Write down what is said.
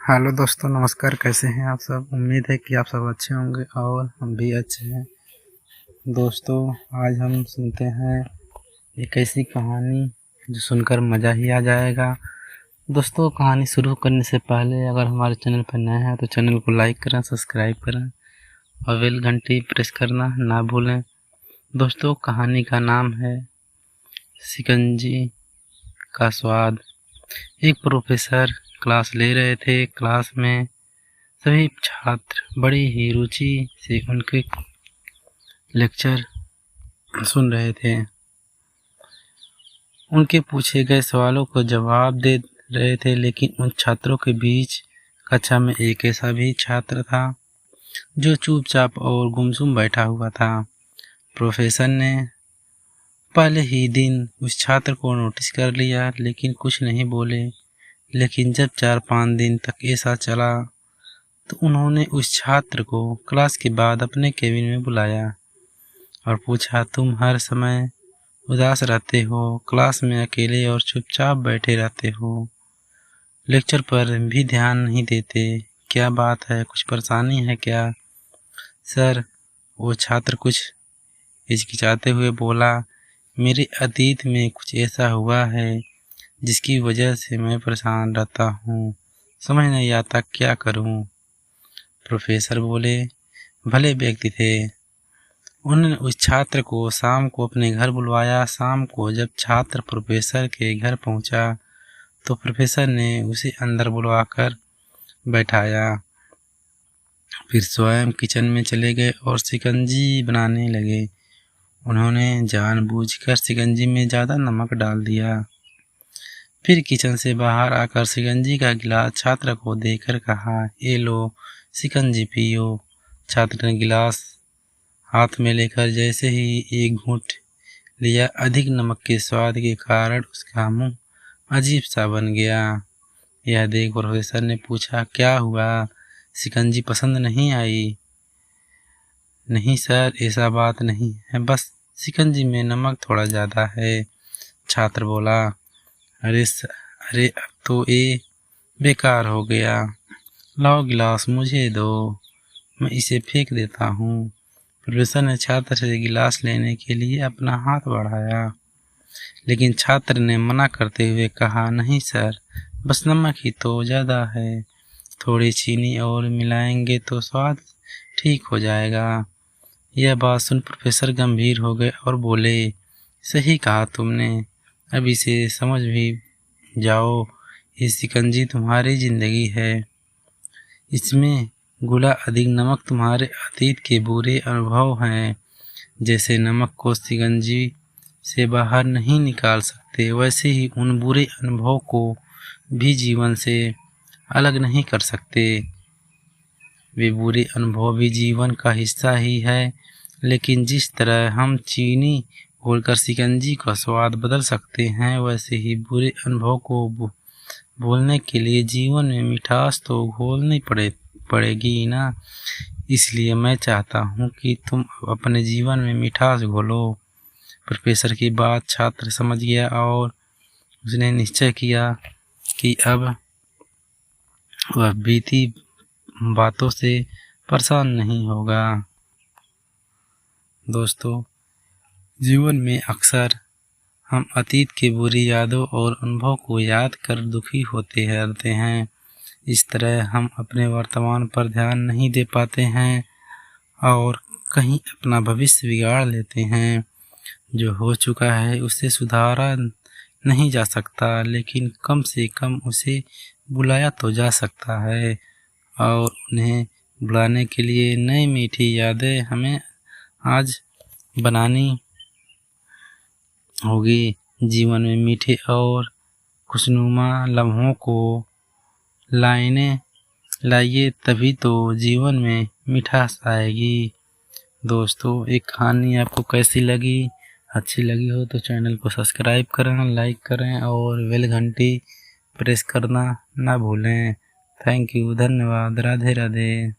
Hello दोस्तों, नमस्कार। कैसे हैं आप सब? उम्मीद है कि आप सब अच्छे होंगे और हम भी अच्छे हैं। दोस्तों, आज हम सुनते हैं एक ऐसी कहानी जो सुनकर मज़ा ही आ जाएगा। दोस्तों, कहानी शुरू करने से पहले अगर हमारे चैनल पर नए हैं तो चैनल को लाइक करें, सब्सक्राइब करें और बेल घंटी प्रेस करना ना भूलें। दोस्तों, कहानी का नाम है शिकंजी का स्वाद। एक प्रोफेसर क्लास ले रहे थे। क्लास में सभी छात्र बड़ी ही रुचि से उनके लेक्चर सुन रहे थे। उनके पूछे गए सवालों को जवाब दे रहे थे, लेकिन उन छात्रों के बीच कक्षा में एक ऐसा भी छात्र था जो चुपचाप और गुमसुम बैठा हुआ था। प्रोफेसर ने पहले ही दिन उस छात्र को नोटिस कर लिया, लेकिन कुछ नहीं बोले। लेकिन जब 4-5 दिन तक ऐसा चला तो उन्होंने उस छात्र को क्लास के बाद अपने केबिन में बुलाया और पूछा, तुम हर समय उदास रहते हो, क्लास में अकेले और चुपचाप बैठे रहते हो, लेक्चर पर भी ध्यान नहीं देते, क्या बात है? कुछ परेशानी है क्या? सर, वो छात्र कुछ हिचकिचाते हुए बोला, मेरे अतीत में कुछ ऐसा हुआ है जिसकी वजह से मैं परेशान रहता हूँ, समझ नहीं आता क्या करूँ। प्रोफेसर बोले, भले व्यक्ति थे। उन्होंने उस छात्र को शाम को अपने घर बुलवाया। शाम को जब छात्र प्रोफेसर के घर पहुंचा तो प्रोफेसर ने उसे अंदर बुलवाकर बैठाया। फिर स्वयं किचन में चले गए और शिकंजी बनाने लगे। उन्होंने जानबूझकर शिकंजी में ज़्यादा नमक डाल दिया। फिर किचन से बाहर आकर शिकंजी का गिलास छात्र को देकर कहा, ये लो शिकंजी पियो। छात्र ने गिलास हाथ में लेकर जैसे ही एक घूंट लिया, अधिक नमक के स्वाद के कारण उसका मुंह अजीब सा बन गया। यह देख प्रोफेसर ने पूछा, क्या हुआ? शिकंजी पसंद नहीं आई? नहीं सर, ऐसा बात नहीं है, बस शिकंजी में नमक थोड़ा ज़्यादा है। छात्र बोला, अरे अब तो ये बेकार हो गया। लाओ गिलास मुझे दो, मैं इसे फेंक देता हूँ। प्रोफेसर ने छात्र से गिलास लेने के लिए अपना हाथ बढ़ाया, लेकिन छात्र ने मना करते हुए कहा, नहीं सर, बस नमक ही तो ज़्यादा है, थोड़ी चीनी और मिलाएंगे तो स्वाद ठीक हो जाएगा। यह बात सुन प्रोफेसर गंभीर हो गए और बोले, सही कहा तुमने, अब इसे समझ भी जाओ, ये शिकंजी तुम्हारी ज़िंदगी है, इसमें घुला अधिक नमक तुम्हारे अतीत के बुरे अनुभव हैं। जैसे नमक को शिकंजी से बाहर नहीं निकाल सकते, वैसे ही उन बुरे अनुभव को भी जीवन से अलग नहीं कर सकते। वे बुरे अनुभव भी जीवन का हिस्सा ही है, लेकिन जिस तरह हम चीनी घोलकर शिकंजी का स्वाद बदल सकते हैं, वैसे ही बुरे अनुभव को भूलने के लिए जीवन में मिठास तो घोलनी पड़ेगी ना। इसलिए मैं चाहता हूँ कि तुम अपने जीवन में मिठास घोलो। प्रोफेसर की बात छात्र समझ गया और उसने निश्चय किया कि अब वह बीती बातों से परेशान नहीं होगा। दोस्तों, जीवन में अक्सर हम अतीत की बुरी यादों और अनुभव को याद कर दुखी होते रहते हैं। इस तरह हम अपने वर्तमान पर ध्यान नहीं दे पाते हैं और कहीं अपना भविष्य बिगाड़ लेते हैं। जो हो चुका है उसे सुधारा नहीं जा सकता, लेकिन कम से कम उसे बुलाया तो जा सकता है और उन्हें बुलाने के लिए नई मीठी यादें हमें आज बनानी होगी। जीवन में मीठे और खुशनुमा लम्हों को लाइए, तभी तो जीवन में मिठास आएगी। दोस्तों, एक कहानी आपको कैसी लगी? अच्छी लगी हो तो चैनल को सब्सक्राइब करें, लाइक करें और बेल घंटी प्रेस करना ना भूलें। थैंक यू, धन्यवाद, राधे राधे।